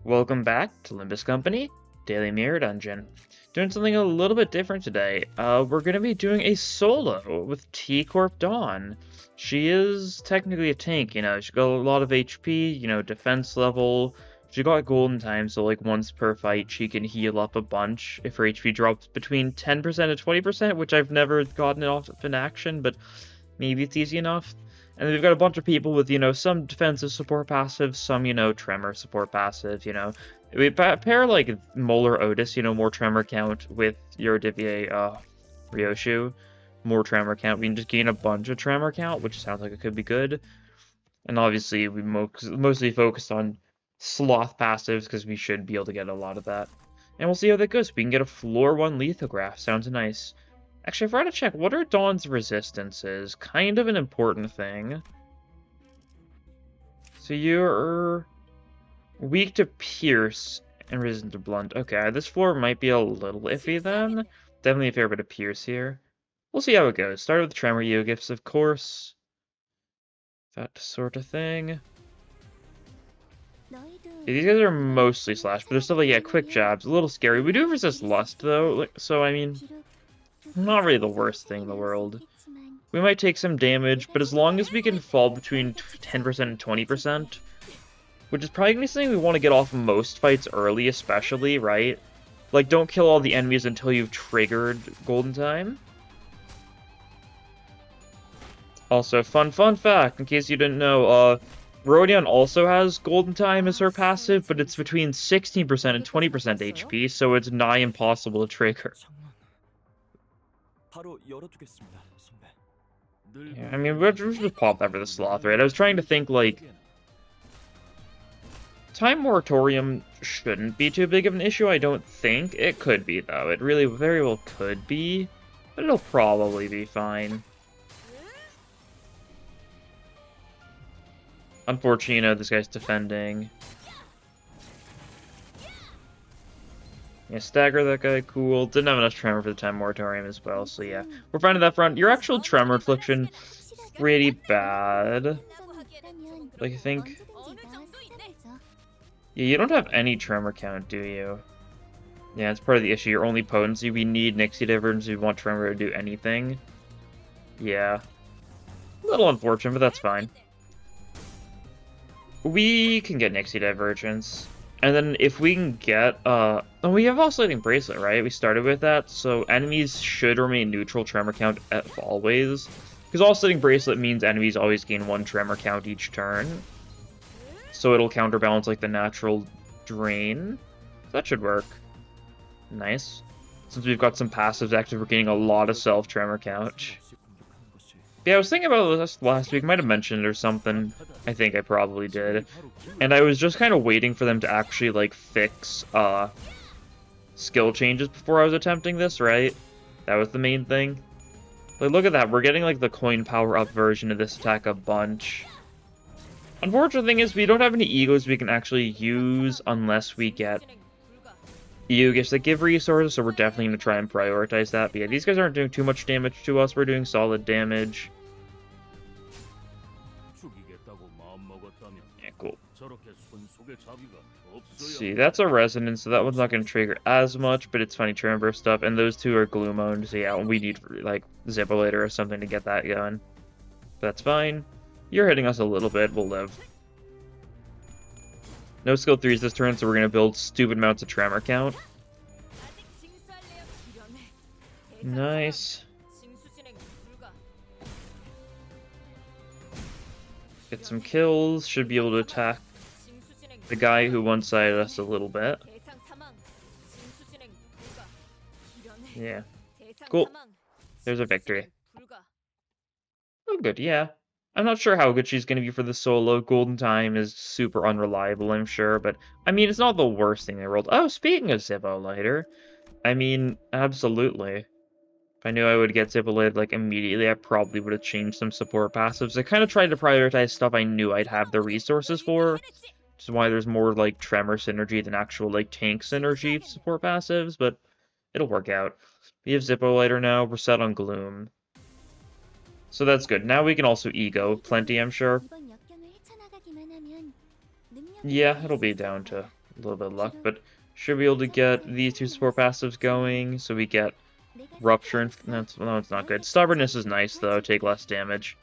Welcome back to Limbus Company, Daily Mirror Dungeon. Doing something a little bit different today. We're going to be doing a solo with T-Corp Dawn. She is technically a tank, she's got a lot of HP, defense level. She got golden time, so like once per fight she can heal up a bunch if her HP drops between 10% and 20%, which I've never gotten it off in action, but maybe it's easy enough. And then we've got a bunch of people with, some defensive support passives, some, tremor support passive, We pair, like, Molar Otis, more tremor count with your Divier, Ryoshu. More tremor count. We can just gain a bunch of tremor count, which sounds like it could be good. And obviously, we mostly focused on sloth passives, because we should be able to get a lot of that. And we'll see how that goes. We can get a floor 1 lithograph. Sounds nice. Actually, I forgot to check. What are Dawn's resistances? Kind of an important thing. So you're weak to pierce and resistant to blunt. Okay, this floor might be a little iffy then. Definitely a fair bit of pierce here. We'll see how it goes. Start with Tremor Gifts, of course. That sort of thing. Yeah, these guys are mostly slash, but they're still like, yeah, quick jabs. A little scary. We do resist lust, though, so I mean, not really the worst thing in the world. We might take some damage, but as long as we can fall between 10% and 20%, which is probably going to be something we want to get off most fights early, especially, right? Like, don't kill all the enemies until you've triggered Golden Time. Also, fun fact, in case you didn't know, Ruina also has Golden Time as her passive, but it's between 16% and 20% HP, so it's nigh impossible to trigger. Yeah, I mean, we'll just pop that for the sloth, right? I was trying to think, like, Time Moratorium shouldn't be too big of an issue, I don't think. It could be, though. It really very well could be, but it'll probably be fine. Unfortunately, this guy's defending. Yeah, stagger that guy, cool. Didn't have enough tremor for the Time Moratorium as well, so yeah. We're fine on that front. Your actual tremor infliction, pretty bad. Like, I think... Yeah, you don't have any tremor count, do you? Yeah, it's part of the issue. Your only potency. We need Nixie Divergence if we want tremor to do anything. Yeah. A little unfortunate, but that's fine. We can get Nixie Divergence. And then if we can get, oh, we have Oscillating Bracelet, right? We started with that, so enemies should remain neutral tremor count always. Because Oscillating Bracelet means enemies always gain 1 tremor count each turn. So it'll counterbalance, like, the natural drain. That should work. Nice. Since we've got some passives active, we're gaining a lot of self-tremor count. Yeah, I was thinking about this last week. Might have mentioned it or something. I think I probably did. And I was just kind of waiting for them to actually, like, fix skill changes before I was attempting this, right? That was the main thing. Like, look at that. We're getting, like, the coin power-up version of this attack a bunch. Unfortunate thing is, we don't have any egos we can actually use unless we get ego gifts that give resources, so we're definitely going to try and prioritize that. But yeah, these guys aren't doing too much damage to us. We're doing solid damage. Yeah, cool. Let's see, that's a resonance, so that one's not going to trigger as much, but it's funny tremor burst stuff, and those two are glue mode, so yeah, we need, like, Zippolator or something to get that going. But that's fine. You're hitting us a little bit, we'll live. No skill 3s this turn, so we're going to build stupid amounts of tremor count. Nice. Get some kills, should be able to attack the guy who one-sided us a little bit. Yeah. Cool. There's a victory. Oh, good, yeah. I'm not sure how good she's going to be for the solo. Golden Time is super unreliable, I'm sure, but, I mean, it's not the worst thing in the world. Oh, speaking of Zippolator, I mean, absolutely. If I knew I would get Zippolator, like, immediately, I probably would have changed some support passives. I kind of tried to prioritize stuff I knew I'd have the resources for, which is why there's more, like, Tremor synergy than actual, like, tank synergy support passives, but it'll work out. We have Zippolator now, we're set on Gloom. So that's good. Now we can also ego plenty, I'm sure. Yeah, it'll be down to A little bit of luck, but should be able to get these two support passives going, so we get Rupture and... No, it's not good. Stubbornness is nice, though. Take less damage.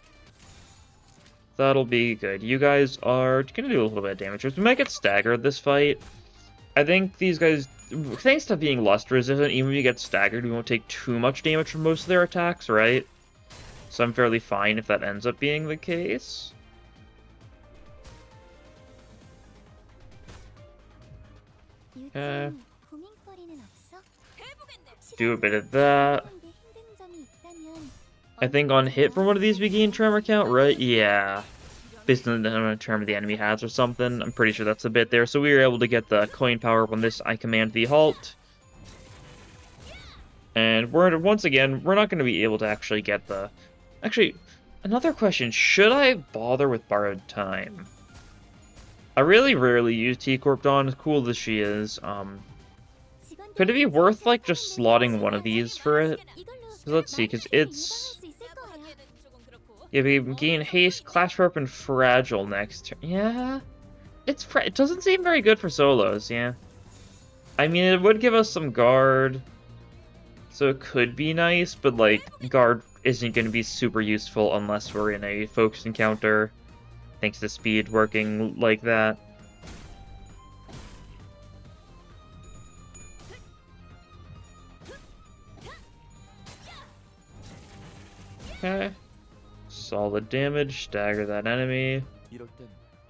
That'll be good. You guys are gonna do a little bit of damage. We might get staggered this fight. I think these guys, thanks to being lust resistant, even if you get staggered, we won't take too much damage from most of their attacks, right? So I'm fairly fine if that ends up being the case. Okay. Do a bit of that. I think on hit from one of these we gain tremor count, right? Yeah. Based on the amount of tremor the enemy has or something. I'm pretty sure that's a bit there. So we were able to get the coin power when this I command the halt. And once again, we're not going to be able to actually get the... Actually, another question. Should I bother with borrowed time? I really rarely use T-Corp Dawn, as cool as she is. Could it be worth, like, just slotting one of these for it? Let's see, because it's... Yeah, we gain haste, clash warp, and fragile next turn. Yeah, it doesn't seem very good for solos. Yeah, I mean it would give us some guard, so it could be nice. But like guard isn't going to be super useful unless we're in a focus encounter, thanks to speed working like that. Okay. Solid damage, stagger that enemy.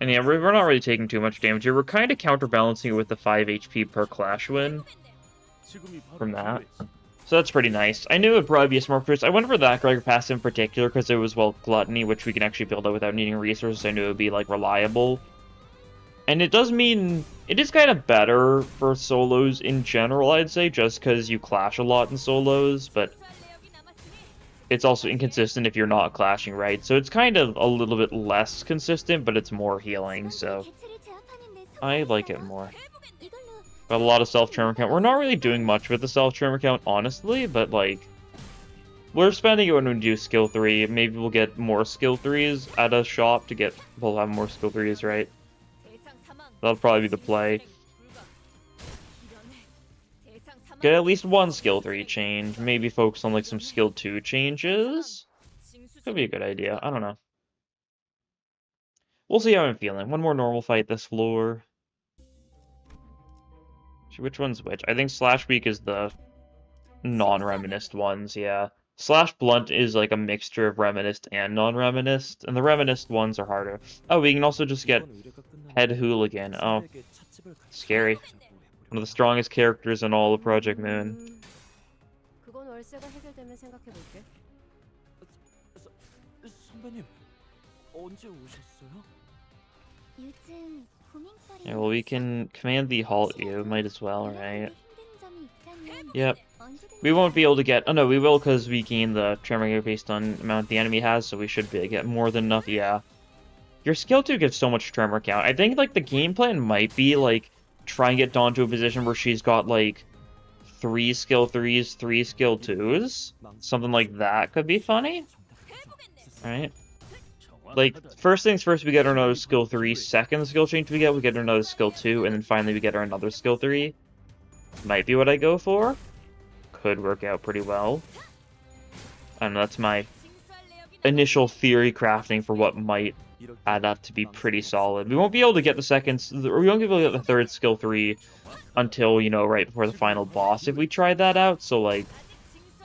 And yeah, we're not really taking too much damage here. We're kind of counterbalancing it with the 5 HP per clash win from that. So that's pretty nice. I knew it would probably be a smart first. I went for that Gregor passive in particular because it was, well, Gluttony, which we can actually build out without needing resources. I knew it would be, like, reliable. And it does mean... It is kind of better for solos in general, I'd say, just because you clash a lot in solos, but... It's also inconsistent if you're not clashing, right? So it's kind of a little bit less consistent, but it's more healing, so I like it more. Got a lot of self-tremor count. We're not really doing much with the self-tremor count, honestly, but, like, we're spending it when we do skill 3. Maybe we'll get more skill 3s at a shop to get... We'll have more skill 3s, right? That'll probably be the play. Get at least one skill 3 change. Maybe focus on like some skill 2 changes. Could be a good idea. I don't know. We'll see how I'm feeling. One more normal fight this floor. Which one's which? I think Slash Weak is the non-Reminisced ones, yeah. Slash Blunt is like a mixture of Reminisced and non-Reminisced, and the Reminisced ones are harder. Oh, we can also just get Head Hooligan. Oh, scary. One of the strongest characters in all of Project Moon. Yeah, well, we can command the halt you. Might as well, right? Yep. We won't be able to get... Oh, no, we will because we gain the tremor based on the amount the enemy has, so we should be able to get more than enough. Yeah. Your skill 2 gives so much tremor count. I think, like, the game plan might be, like, try and get Dawn to a position where she's got, like, 3 skill 3s, 3 skill 2s. Something like that could be funny. Right? Like, first things first, we get her another skill 3. Second skill change we get her another skill 2. And then finally we get her another skill 3. Might be what I go for. Could work out pretty well. And that's my initial theory crafting for what might add up to be pretty solid. We won't be able to get the we won't be able to get the third skill 3 until, you know, right before the final boss if we try that out, so, like,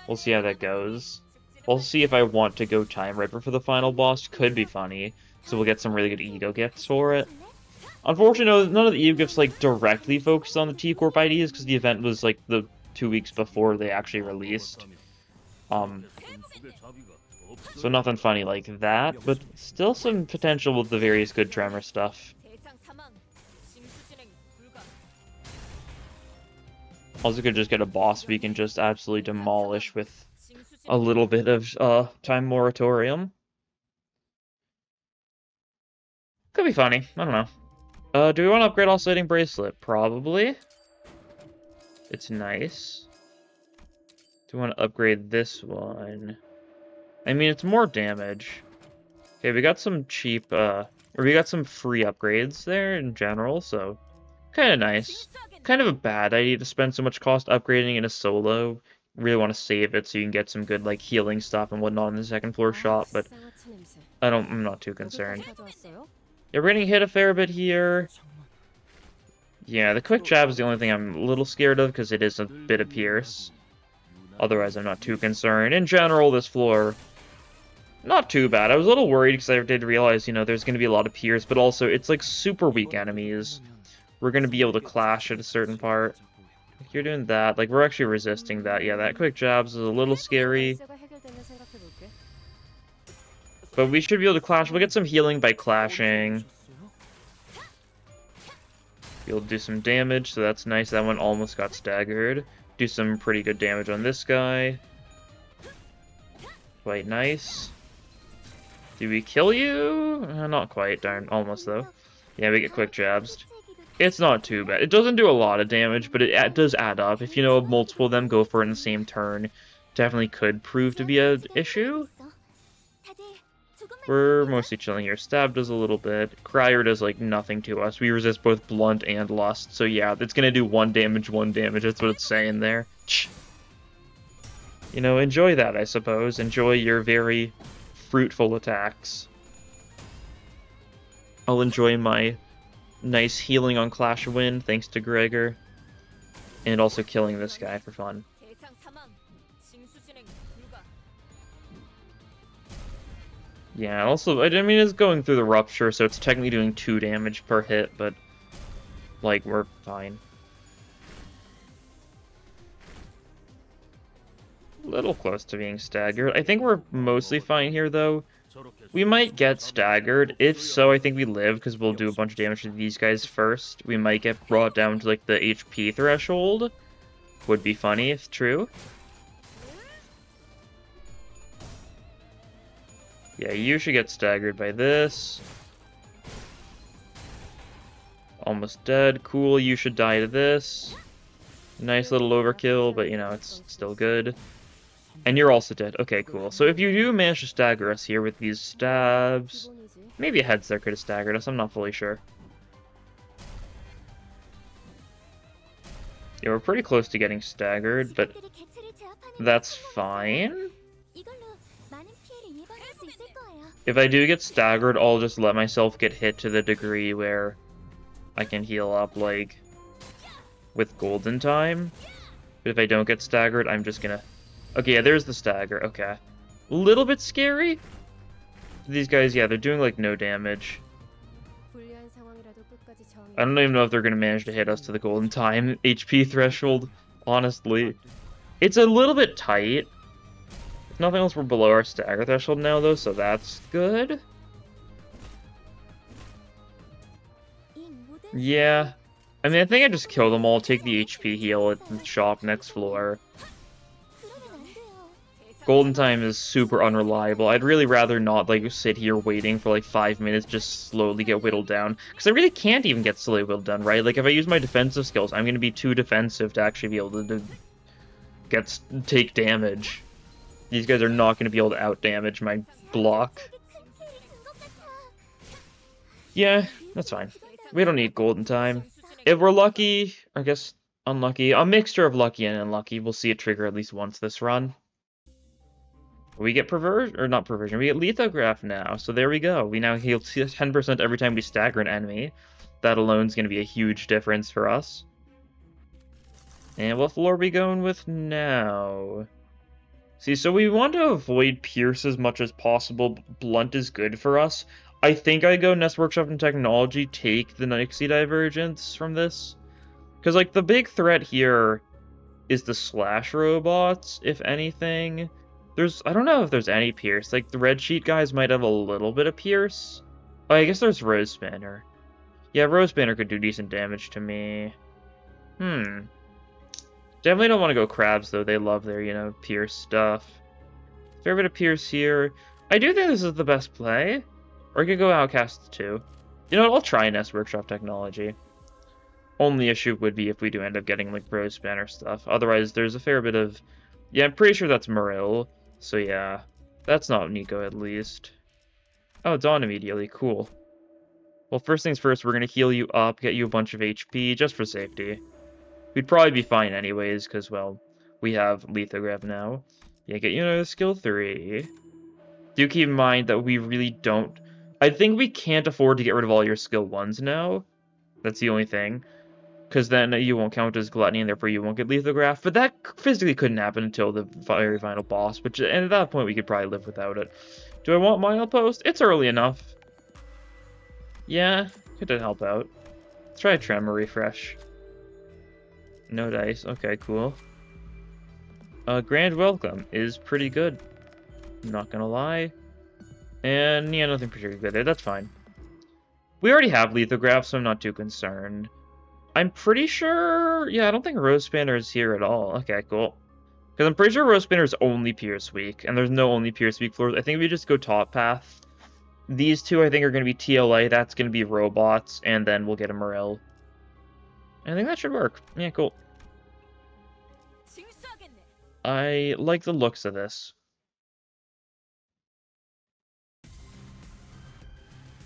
we'll see how that goes. We'll see if I want to go Time Ripper for the final boss. Could be funny, so we'll get some really good ego gifts for it. Unfortunately, none of the ego gifts, like, directly focused on the T-Corp IDs, because the event was, like, the 2 weeks before they actually released. So nothing funny like that, but still some potential with the various good tremor stuff. Also could just get a boss we can just absolutely demolish with a little bit of time moratorium. Could be funny, I don't know. Do we want to upgrade Oscillating Bracelet? Probably. It's nice. Do we want to upgrade this one? I mean, it's more damage. Okay, we got some cheap, or we got some free upgrades there in general, so Kind of nice. Kind of a bad idea to spend so much cost upgrading in a solo. Really want to save it so you can get some good like healing stuff and whatnot in the second floor shop, but I'm not too concerned. Yeah, we're getting hit a fair bit here. Yeah, the quick jab is the only thing I'm a little scared of because it is a bit of pierce. Otherwise, I'm not too concerned. In general, this floor, not too bad. I was a little worried because I did realize, you know, there's going to be a lot of pierce, but also it's like super weak enemies. We're going to be able to clash at a certain part. Like, you're doing that. Like, we're actually resisting that. Yeah, that quick jabs is a little scary. But we should be able to clash. We'll get some healing by clashing. Be able to do some damage, so that's nice. That one almost got staggered. Do some pretty good damage on this guy. Quite nice. Do we kill you? Not quite, darn. Almost, though. Yeah, we get quick jabs. It's not too bad. It doesn't do a lot of damage, but it does add up. If you know multiple of them go for it in the same turn, definitely could prove to be an issue. We're mostly chilling here. Stab does a little bit. Crier does, like, nothing to us. We resist both Blunt and Lust. So, yeah, it's gonna do one damage. That's what it's saying there. You know, enjoy that, I suppose. Enjoy your very fruitful attacks. I'll enjoy my nice healing on Clash of Wind, thanks to Gregor. And also killing this guy for fun. Yeah, also, I mean, it's going through the Rupture, so it's technically doing 2 damage per hit, but, like, we're fine. A little close to being staggered. I think we're mostly fine here, though. We might get staggered. If so, I think we live, because we'll do a bunch of damage to these guys first. We might get brought down to, like, the HP threshold. Would be funny if true. Yeah, you should get staggered by this. Almost dead. Cool, you should die to this. Nice little overkill, but, you know, it's still good. And you're also dead. Okay, cool. So if you do manage to stagger us here with these stabs... Maybe a head start could have staggered us, I'm not fully sure. Yeah, we're pretty close to getting staggered, but that's fine. If I do get staggered, I'll just let myself get hit to the degree where I can heal up, like, with golden time. But if I don't get staggered, I'm just gonna... Okay, yeah, there's the stagger. Okay. A little bit scary. These guys, yeah, they're doing, like, no damage. I don't even know if they're gonna manage to hit us to the golden time HP threshold, honestly. It's a little bit tight. If nothing else, we're below our stagger threshold now, though, so that's good. Yeah. I mean, I think I just kill them all, take the HP heal at the shop next floor. Golden time is super unreliable. I'd really rather not, like, sit here waiting for, like, 5 minutes, just slowly get whittled down. Because I really can't even get slowly whittled down, right? Like, if I use my defensive skills, I'm going to be too defensive to actually be able to take damage. These guys are not going to be able to out-damage my block. Yeah, that's fine. We don't need golden time. If we're lucky, I guess unlucky, a mixture of lucky and unlucky, we'll see it trigger at least once this run. We get perversion, or not perversion, we get lithograph now, so there we go. We now heal 10% every time we stagger an enemy. That alone is going to be a huge difference for us. And what floor are we going with now? See, so we want to avoid Pierce as much as possible. Blunt is good for us. I think I go Nest Workshop and Technology, take the Nixie Divergence from this. Because, like, the big threat here is the Slash Robots, if anything. I don't know if there's any Pierce. Like, the Red Sheet guys might have a little bit of Pierce. Oh, I guess there's Rose Spanner. Yeah, Rose Spanner could do decent damage to me. Definitely don't want to go Crabs, though. They love their, you know, Pierce stuff. Fair bit of Pierce here. I do think this is the best play. Or I could go Outcast, too. You know what? I'll try Nest Workshop Technology. Only issue would be if we do end up getting, like, Rose Spanner stuff. Otherwise, there's a fair bit of... Yeah, I'm pretty sure that's Marill. So, yeah. That's not Nico, at least. Oh, it's on immediately. Cool. Well, first things first, we're going to heal you up, get you a bunch of HP, just for safety. We'd probably be fine anyways, because, well, we have Lithograph now. Yeah, get you another skill 3. Do keep in mind that we really don't... I think we can't afford to get rid of all your skill 1s now. That's the only thing. Because then you won't count as Gluttony, and therefore you won't get Lithograph. But that physically couldn't happen until the very final boss, and at that point we could probably live without it. Do I want Milepost? It's early enough. Yeah, could help out. Let's try a Tremor refresh. No dice. Okay, cool. Grand Welcome is pretty good. Not gonna lie. And yeah, nothing particularly good there. That's fine. We already have Lithograph, so I'm not too concerned. I'm pretty sure... Yeah, I don't think Rose Spanner is here at all. Okay, cool. Because I'm pretty sure Rose Spanner is only Pierce Weak, and there's no only Pierce Weak floors. I think we just go top path. These two, I think, are going to be TLA. That's going to be robots, and then we'll get a Morel. I think that should work. Yeah, cool. I like the looks of this.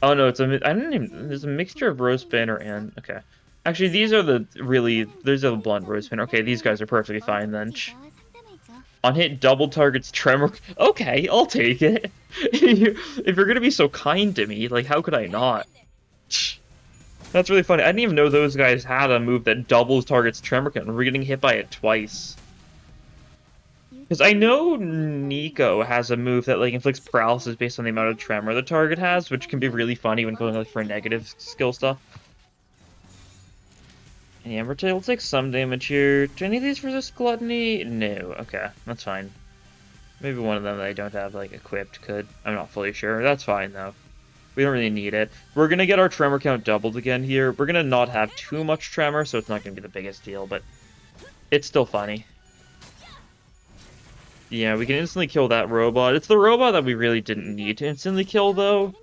Oh no, it's a... I don't even... There's a mixture of Rose Banner and... Okay. Actually, these are the really... These are the blunt Rose Banner. Okay, these guys are perfectly fine then. On hit, double targets Tremor... Okay, I'll take it. If you're gonna be so kind to me, like, how could I not? That's really funny. I didn't even know those guys had a move that doubles targets Tremor count, and we're getting hit by it twice. Because I know Nico has a move that like inflicts paralysis based on the amount of tremor the target has, which can be really funny when going like for negative skill stuff. And yeah, we'll take some damage here. Do any of these resist Gluttony? No. Okay, that's fine. Maybe one of them that I don't have like equipped could. I'm not fully sure. That's fine though. We don't really need it. We're gonna get our tremor count doubled again here. We're gonna not have too much tremor, so it's not gonna be the biggest deal, but it's still funny. Yeah, we can instantly kill that robot. It's the robot that we really didn't need to instantly kill, though.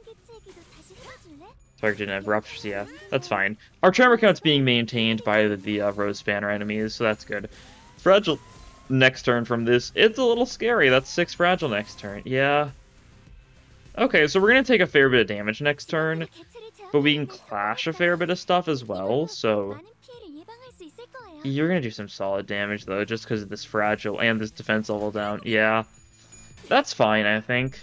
Target didn't have ruptures, yeah. That's fine. Our tremor count's being maintained by the Rose Spanner enemies, so that's good. Fragile next turn from this. It's a little scary. That's 6 fragile next turn. Yeah. Okay, so we're going to take a fair bit of damage next turn, but we can clash a fair bit of stuff as well, so... You're gonna do some solid damage, though, just because of this fragile and this defense level down. Yeah. That's fine, I think.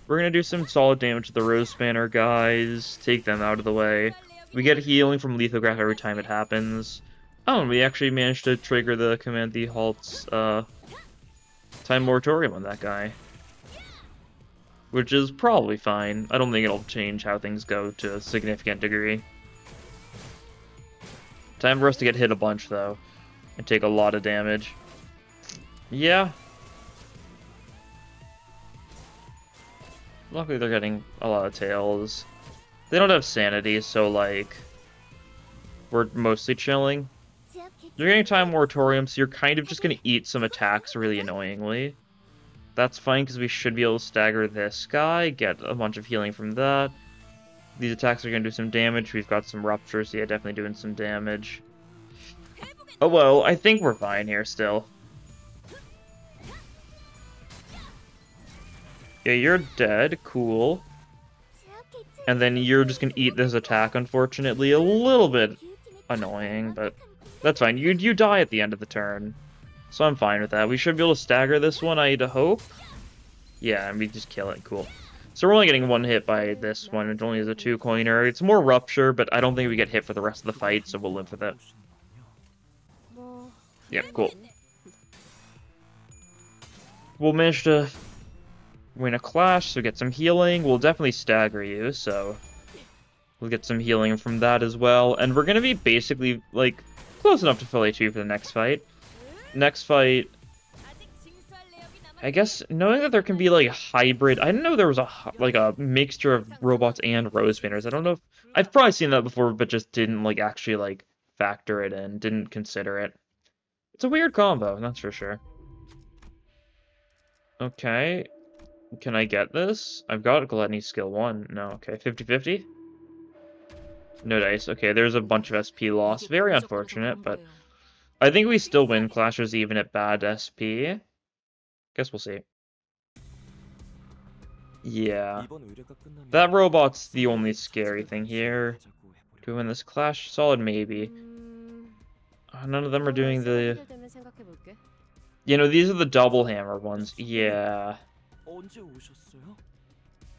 We're gonna do some solid damage to the Rose Spanner guys. Take them out of the way. We get healing from Lithograph every time it happens. Oh, and we actually managed to trigger the Command the Halt's, Time Moratorium on that guy. Which is probably fine. I don't think it'll change how things go to a significant degree. Time for us to get hit a bunch, though, and take a lot of damage. Yeah. Luckily, they're getting a lot of tails. They don't have sanity, so, like, we're mostly chilling. You're getting Time Moratorium, so you're kind of just going to eat some attacks really annoyingly. That's fine, because we should be able to stagger this guy, get a bunch of healing from that. These attacks are going to do some damage. We've got some ruptures. Yeah, definitely doing some damage. Oh, well, I think we're fine here still. Yeah, you're dead. Cool. And then you're just going to eat this attack, unfortunately. A little bit annoying, but that's fine. You die at the end of the turn. So I'm fine with that. We should be able to stagger this one, I'd hope. Yeah, and we just kill it. Cool. So we're only getting one hit by this one. It only is a 2-coiner. It's more rupture, but I don't think we get hit for the rest of the fight, so we'll live with it. Yeah, cool. We'll manage to win a clash, so get some healing. We'll definitely stagger you, so we'll get some healing from that as well. And we're going to be basically, like, close enough to full HP for the next fight. Next fight... I guess knowing that there can be like a hybrid, I didn't know there was a mixture of robots and Rose Spinners. I don't know if I've probably seen that before, but just didn't like actually like factor it in, didn't consider it. It's a weird combo, that's for sure. Okay, can I get this? I've got Gluttony skill 1. No, okay, 50-50. No dice. Okay, there's a bunch of SP loss. Very unfortunate, but I think we still win clashes even at bad SP. Guess we'll see. Yeah. That robot's the only scary thing here. Do we win this clash? Solid maybe. None of them are doing the... You know, these are the double hammer ones. Yeah.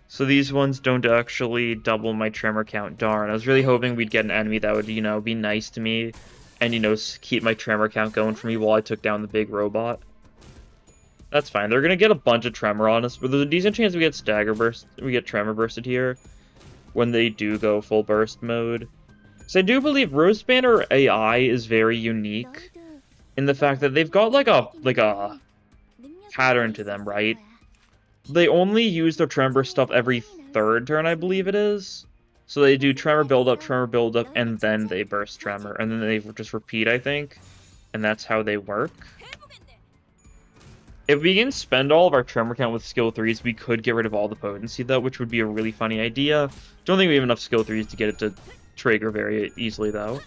So these ones don't actually double my tremor count. Darn, I was really hoping we'd get an enemy that would, you know, be nice to me and, you know, keep my tremor count going for me while I took down the big robot. That's fine. They're gonna get a bunch of tremor on us, but there's a decent chance we get stagger burst, we get tremor bursted here when they do go full burst mode. So I do believe Rose Banner AI is very unique in the fact that they've got like a pattern to them, right? They only use their tremor stuff every third turn, I believe it is. So they do tremor build up, and then they burst tremor, and then they just repeat, I think. And that's how they work. If we can spend all of our tremor count with skill 3s, we could get rid of all the potency, though, which would be a really funny idea. Don't think we have enough skill 3s to get it to trigger very easily, though.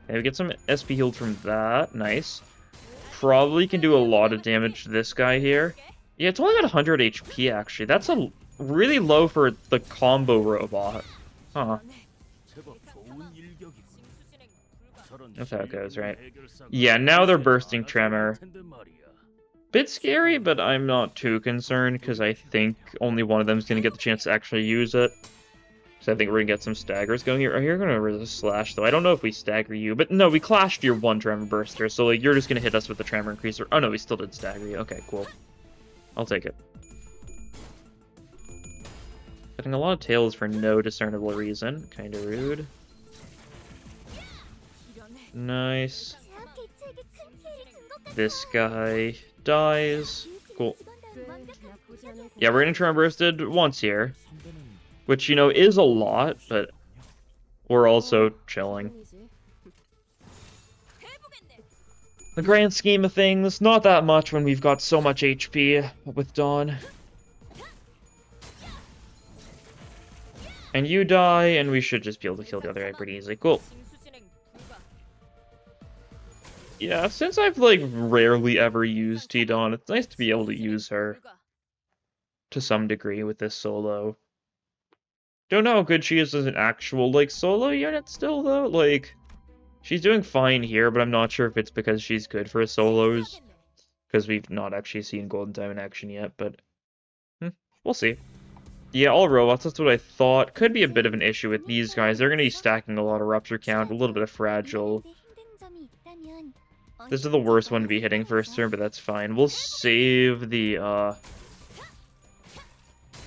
Okay, we get some SP healed from that. Nice. Probably can do a lot of damage to this guy here. Yeah, it's only got 100 HP, actually. That's a really low for the combo robot. Huh. That's how it goes, right? Yeah, now they're bursting tremor. Bit scary, but I'm not too concerned because I think only one of them is going to get the chance to actually use it. So I think we're going to get some staggers going here. Oh, you're going to resist slash, though. I don't know if we stagger you, but no, we clashed your one tremor burster, so like you're just going to hit us with the tremor increaser. Oh no, we still did stagger you. Okay, cool. I'll take it. Getting a lot of tails for no discernible reason. Kind of rude. Nice. This guy dies. Cool. Yeah, we're gonna tremor bursted once here. Which, you know, is a lot, but we're also chilling. The grand scheme of things, not that much when we've got so much HP with Dawn. And you die, and we should just be able to kill the other guy pretty easily. Cool. Yeah, since I've, like, rarely ever used T-Dawn, it's nice to be able to use her to some degree with this solo. Don't know how good she is as an actual, like, solo unit still, though. Like, she's doing fine here, but I'm not sure if it's because she's good for solos. Because we've not actually seen Golden Time in action yet, but we'll see. Yeah, all robots, that's what I thought. Could be a bit of an issue with these guys. They're going to be stacking a lot of rupture count, a little bit of fragile. This is the worst one to be hitting first turn, but that's fine. We'll save the,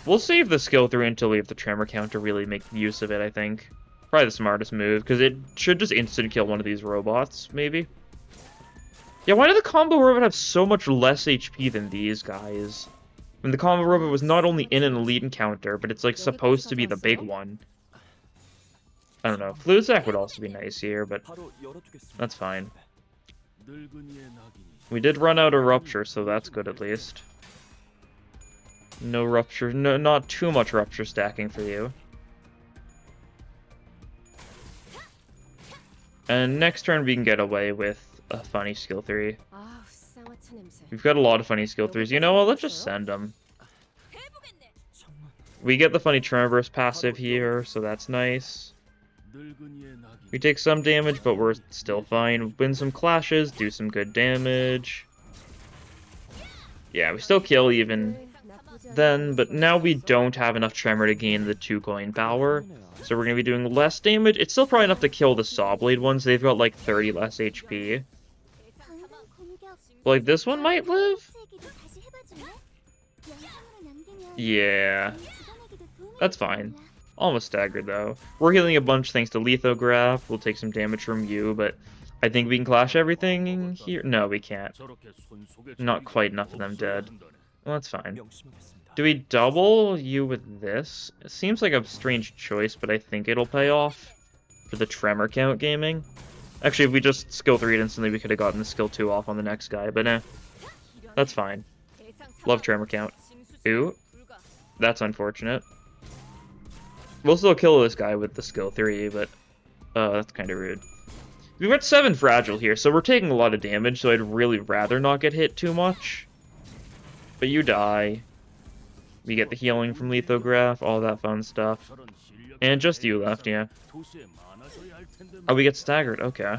we'll save the skill 3 until we have the tremor count to really make use of it, I think. Probably the smartest move, because it should just instant kill one of these robots, maybe. Yeah, why did the combo robot have so much less HP than these guys? When the combo robot was not only in an elite encounter, but it's like supposed to be the big one. I don't know. Fluzac would also be nice here, but that's fine. We did run out of rupture, so that's good at least. No rupture, no, not too much rupture stacking for you. And next turn we can get away with a funny skill 3. We've got a lot of funny skill 3s. You know what? Let's just send them. We get the funny tremor burst passive here, so that's nice. We take some damage, but we're still fine. Win some clashes, do some good damage. Yeah, we still kill even then, but now we don't have enough tremor to gain the 2 coin power. So we're going to be doing less damage. It's still probably enough to kill the Sawblade ones. They've got like 30 less HP. Like, this one might live? Yeah. That's fine. Almost staggered, though. We're healing a bunch thanks to Lithograph. We'll take some damage from you, but I think we can clash everything here. No, we can't. Not quite enough of them dead. Well, that's fine. Do we double you with this? It seems like a strange choice, but I think it'll pay off for the tremor count gaming. Actually, if we just skill 3 it instantly, we could have gotten the skill 2 off on the next guy, but nah. That's fine. Love tremor count. Ooh. That's unfortunate. We'll still kill this guy with the skill 3, but that's kind of rude. We've got 7 fragile here, so we're taking a lot of damage, so I'd really rather not get hit too much. But you die. We get the healing from lithograph, all that fun stuff. And just you left, yeah. Oh, we get staggered, okay.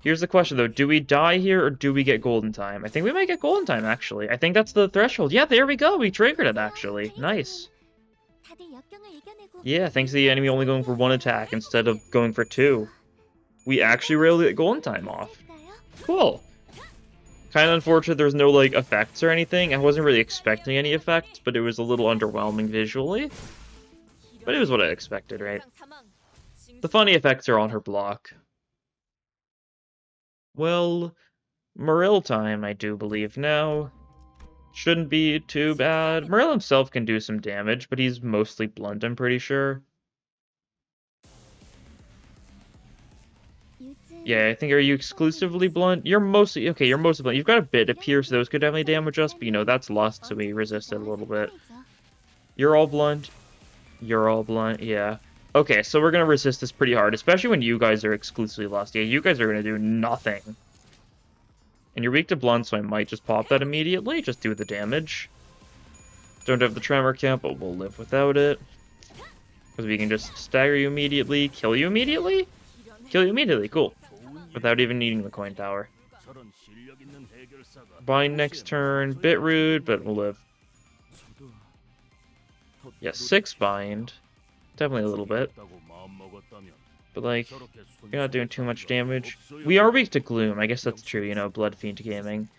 Here's the question, though. Do we die here, or do we get golden time? I think we might get golden time, actually. I think that's the threshold. Yeah, there we go. We triggered it, actually. Nice. Yeah, thanks to the enemy only going for 1 attack instead of going for 2. We actually were able to get golden time off. Cool. Kind of unfortunate there's no, like, effects or anything. I wasn't really expecting any effects, but it was a little underwhelming visually. But it was what I expected, right? The funny effects are on her block. Well, Morel time, I do believe now. Shouldn't be too bad. Morel himself can do some damage, but he's mostly blunt, I'm pretty sure. Yeah, I think, are you exclusively blunt? You're mostly, okay, you're mostly blunt. You've got a bit of pierce, those could definitely damage us, but you know, that's lust, so we resisted a little bit. You're all blunt. You're all blunt, yeah. Okay, so we're gonna resist this pretty hard, especially when you guys are exclusively lust. Yeah, you guys are gonna do nothing. And you're weak to blunt, so I might just pop that immediately, just do the damage. Don't have the tremor count, but we'll live without it. Because we can just stagger you immediately, kill you immediately? Kill you immediately, cool. Without even needing the coin tower. Bind next turn, bit rude, but we'll live. Yeah, 6 bind. Definitely a little bit. But, like, you're not doing too much damage. We are weak to Gloom, I guess that's true, you know, Blood Fiend Gaming.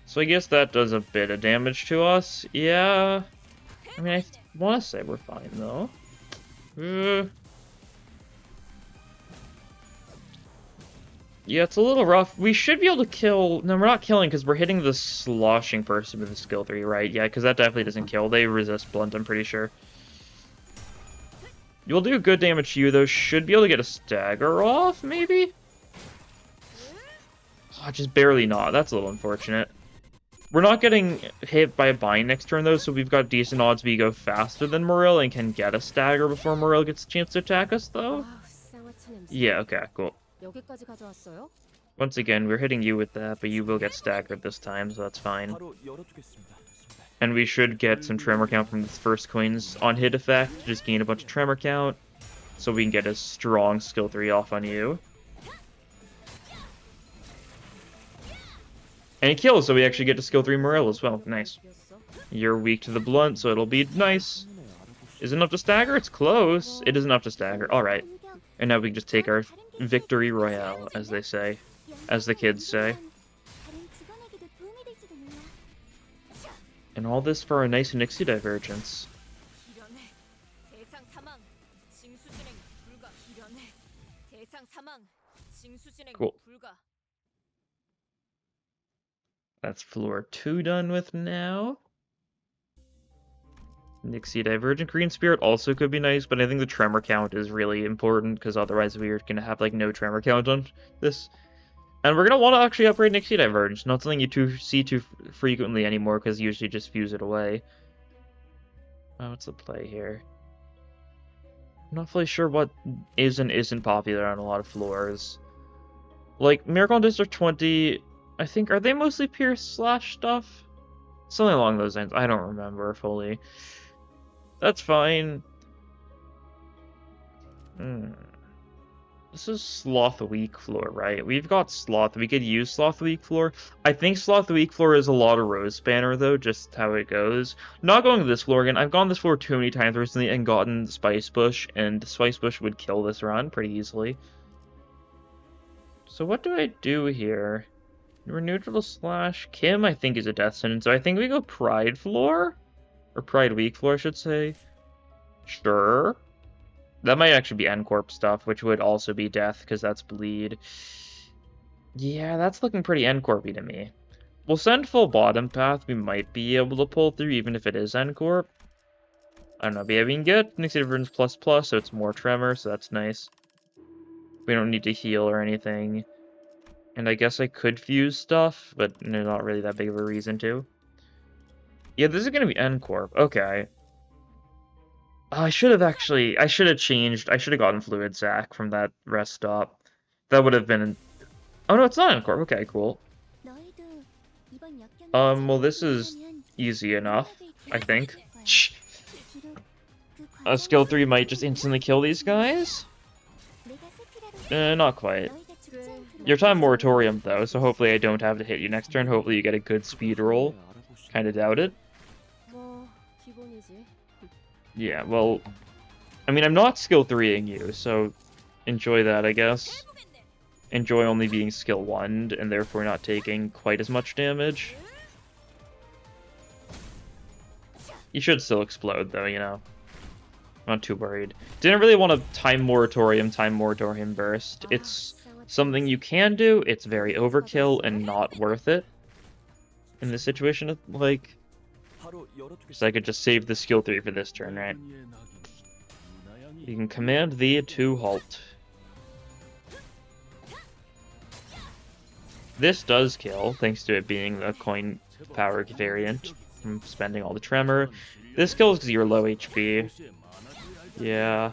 So I guess that does a bit of damage to us. Yeah. I mean, I want to say we're fine, though. Yeah, it's a little rough. We should be able to kill... No, we're not killing because we're hitting the sloshing person with the skill 3, right? Yeah, because that definitely doesn't kill. They resist blunt, I'm pretty sure. You'll do good damage to you, though. Should be able to get a stagger off, maybe? Oh, just barely not. That's a little unfortunate. We're not getting hit by a bind next turn, though, so we've got decent odds we go faster than Morel and can get a stagger before Morel gets a chance to attack us, though. Yeah, okay, cool. Once again, we're hitting you with that, but you will get staggered this time, so that's fine. And we should get some tremor count from the first coin's on hit effect, just gain a bunch of tremor count, so we can get a strong skill 3 off on you. And it kills, so we actually get to skill 3 Morel as well. Nice. You're weak to the blunt, so it'll be nice. Is it enough to stagger? It's close. It is enough to stagger. Alright. And now we can just take our victory royale, as they say. As the kids say. And all this for a nice Nixie divergence. Cool. That's floor 2 done with now. Nixie Divergent. Green Spirit also could be nice, but I think the tremor count is really important, because otherwise we're going to have, like, no tremor count on this. And we're going to want to actually upgrade Nixie Divergence. Not something you see too frequently anymore, because you usually just fuse it away. Oh, what's the play here? I'm not fully sure what is and isn't popular on a lot of floors. Like, Miracle on District 20, I think, are they mostly Pierce slash stuff? Something along those lines. I don't remember fully. That's fine. This is Sloth Weak floor, right? We've got Sloth. We could use Sloth Weak floor. I think Sloth Weak floor is a lot of Rose Banner, though, just how it goes. Not going to this floor again. I've gone this floor too many times recently and gotten Spice Bush, and Spice Bush would kill this run pretty easily. So what do I do here? We're neutral slash Kim, I think, is a death sentence. So I think we go Pride floor? Or Pride Weak floor, I should say. Sure. That might actually be N-Corp stuff, which would also be death, because that's bleed. Yeah, that's looking pretty N-Corpy to me. We'll send full bottom path. We might be able to pull through, even if it is N-Corp. I don't know, but yeah, we can get Nixie Divergence ++, so it's more tremor, so that's nice. We don't need to heal or anything. And I guess I could fuse stuff, but there's not really that big of a reason to. Yeah, this is going to be N-Corp. Okay. I should have changed. I should have gotten Fluid Sac from that rest stop. That would have been... Oh, no, it's not N-Corp. Okay, cool. Well, this is easy enough, I think. Skill 3 might just instantly kill these guys? Not quite. Your time moratorium, though, so hopefully I don't have to hit you next turn. Hopefully you get a good speed roll. Kinda doubt it. Yeah, well... I mean, I'm not skill 3ing you, so enjoy that, I guess. Enjoy only being skill 1'd, and therefore not taking quite as much damage. You should still explode, though, you know. Not too worried. Didn't really want to time moratorium burst. It's something you can do. It's very overkill and not worth it. In this situation, like... So I could just save the skill 3 for this turn, right? You can command thee to halt. This does kill, thanks to it being the coin power variant from spending all the tremor. This kills because you're low HP. Yeah.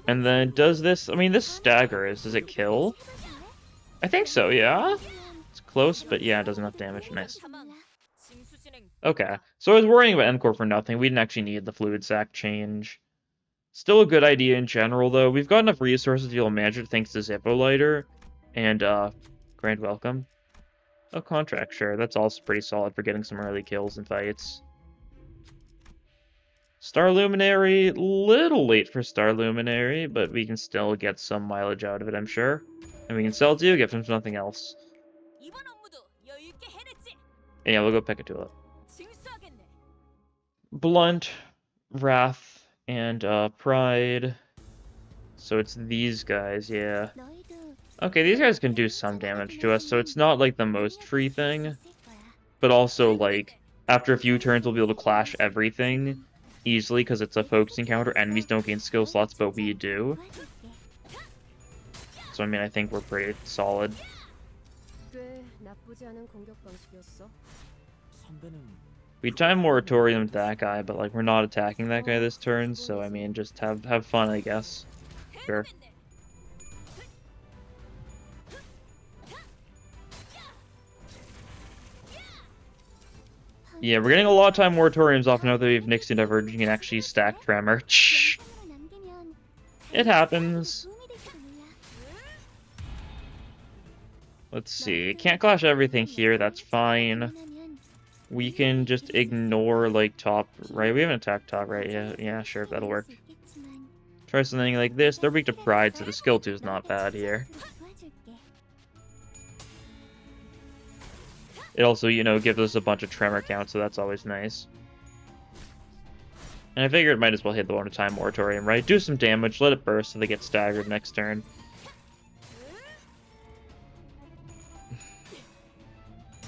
And then does this... I mean, this staggers. Does it kill? I think so, yeah? It's close, but yeah, it does enough damage. Nice. Okay. So I was worrying about Encore for nothing. We didn't actually need the fluid sac change. Still a good idea in general, though. We've got enough resources to be able to manage it thanks to Zippo Lighter. And, grand welcome. Oh, contract, sure. That's also pretty solid for getting some early kills and fights. Star Luminary, little late for Star Luminary, but we can still get some mileage out of it, I'm sure. And we can sell it to you, give him nothing else. And yeah, we'll go pick a tulip. Blunt, Wrath, and Pride. So it's these guys, yeah. Okay, these guys can do some damage to us, so it's not like the most free thing. But also, like, after a few turns we'll be able to clash everything easily because it's a focusing counter. Enemies don't gain skill slots, but we do. So I mean, I think we're pretty solid. We time moratorium to that guy, but like we're not attacking that guy this turn, so I mean, just have fun, I guess. Sure. Yeah, we're getting a lot of time moratoriums off now that we've nixed and diverged. You can actually stack Tremor. It happens. Let's see. Can't clash everything here, that's fine. We can just ignore, like, top right. We haven't attacked top right yet. Yeah, sure, that'll work. Try something like this. They're weak to Pride, so the skill 2 is not bad here. It also, you know, gives us a bunch of tremor count, so that's always nice. And I figured it might as well hit the one time moratorium, right? Do some damage, let it burst so they get staggered next turn.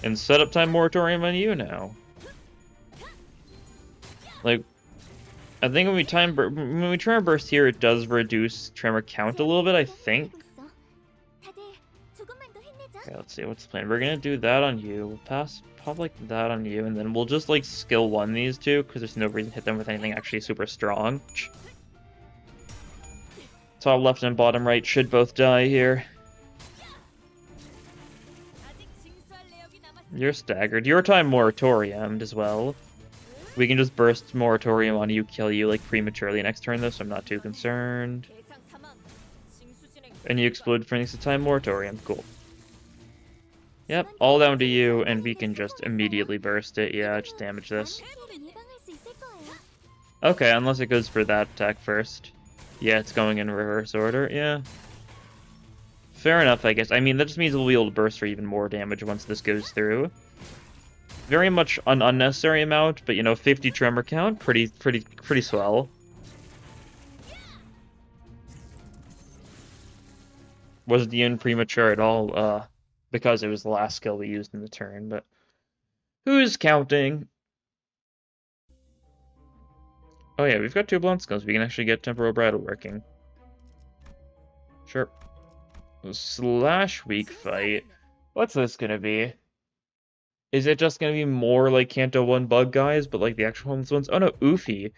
And set up time moratorium on you now. Like, I think when we tremor burst here, it does reduce tremor count a little bit, I think. Okay, let's see, what's the plan? We're gonna do that on you. We'll pop like that on you, and then we'll just like skill 1 these two, because there's no reason to hit them with anything actually super strong. Top left and bottom right should both die here. You're staggered. Your time moratoriumed as well. We can just burst moratorium on you, kill you like prematurely next turn though, so I'm not too concerned. And you explode for next time moratorium. Cool. Yep, all down to you, and we can just immediately burst it. Yeah, just damage this. Okay, unless it goes for that attack first. Yeah, it's going in reverse order, yeah. Fair enough, I guess. I mean, that just means we'll be able to burst for even more damage once this goes through. Very much an unnecessary amount, but you know, 50 tremor count, pretty swell. Wasn't even premature at all, because it was the last skill we used in the turn, but who's counting? Oh yeah, we've got 2 blunt skills. We can actually get temporal bridle working. Sure. Slash weak fight. What's this gonna be? Is it just gonna be more like Kanto 1 bug guys, but like the actual homeless ones? Oh no, Oofy.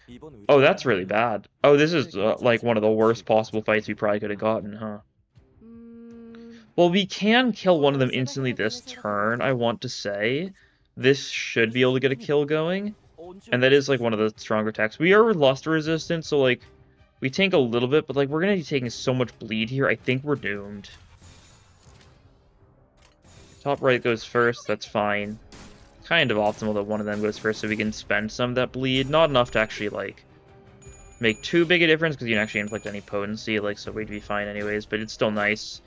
Oh, that's really bad. Oh, this is like one of the worst possible fights we probably could have gotten, huh? Well, we can kill one of them instantly this turn, I want to say. this should be able to get a kill going. And that is, like, one of the stronger attacks. We are luster resistant, so, like, we tank a little bit, but, like, we're gonna be taking so much bleed here, I think we're doomed. Top right goes first, that's fine. Kind of optimal that one of them goes first so we can spend some of that bleed. Not enough to actually, like, make too big a difference, because you can actually inflict any potency, like, so we'd be fine anyways, but it's still nice.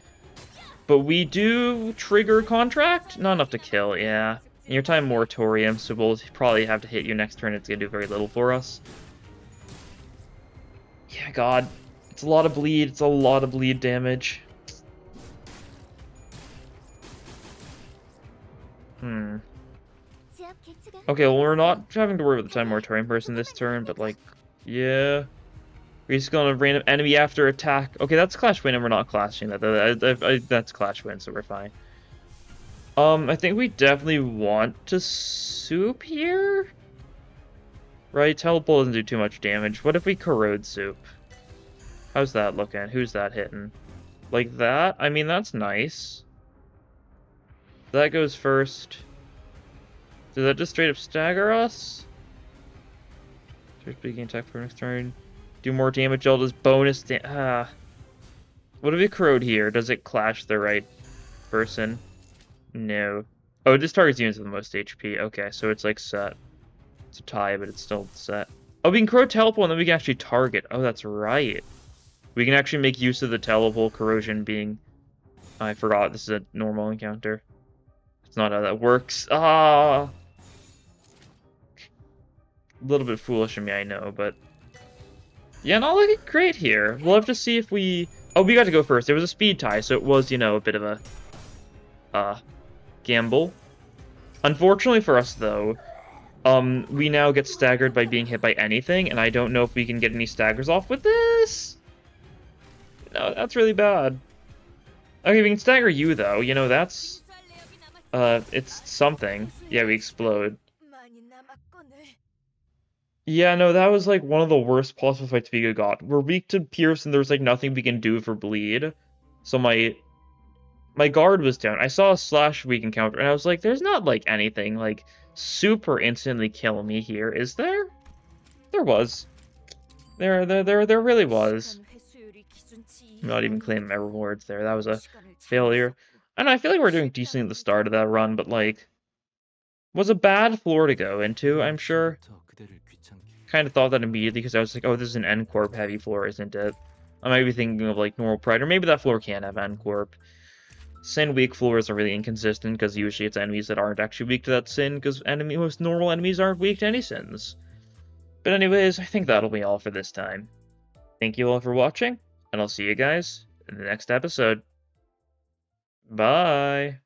But we do trigger contract? Not enough to kill, yeah. And your time moratorium, so we'll probably have to hit you next turn. It's gonna do very little for us. Yeah, God. It's a lot of bleed. It's a lot of bleed damage. Okay, well, we're not having to worry about the time moratorium person this turn, but, like, yeah. We're just gonna random enemy after attack. Okay, that's clash win, and we're not clashing that. That's clash win, so we're fine. I think we definitely want to soup here? Right, teleport doesn't do too much damage. What if we corrode soup? How's that looking? Who's that hitting? Like that? I mean, that's nice. That goes first. Does that just straight up stagger us? Start speaking attack for next turn. Do more damage, all this bonus what if we corrode here? Does it clash the right person? No. Oh, this targets units with the most HP. Okay, so it's like set. It's a tie, but it's still set. Oh, we can corrode teleport and then we can actually target. Oh, that's right. We can actually make use of the teleport corrosion being... I forgot, this is a normal encounter. It's not how that works. Ah! A little bit foolish of me, I know, but... Yeah, not looking great here. We'll have to see if we... Oh, we got to go first. It was a speed tie, so it was, you know, a bit of a... gamble. Unfortunately for us, though, we now get staggered by being hit by anything, and I don't know if we can get any staggers off with this. No, that's really bad. Okay, we can stagger you, though. You know, that's... it's something. Yeah, we explode. Yeah, no, that was, like, one of the worst possible fights we got. We're weak to Pierce, and there's, like, nothing we can do for bleed. So my guard was down. I saw a slash weak encounter, and I was like, there's not, like, anything, like, super instantly kill me here, is there? There was. There really was. I'm not even claiming my rewards there. That was a failure. I know, I feel like we're doing decently at the start of that run, but, like, was a bad floor to go into, I'm sure. Kind of thought that immediately, because I was like, oh, this is an N-Corp heavy floor, isn't it? I might be thinking of, like, normal Pride, or maybe that floor can have N-Corp. Sin weak floors are really inconsistent, because usually it's enemies that aren't actually weak to that sin, because most normal enemies aren't weak to any sins. But anyways, I think that'll be all for this time. Thank you all for watching, and I'll see you guys in the next episode. Bye!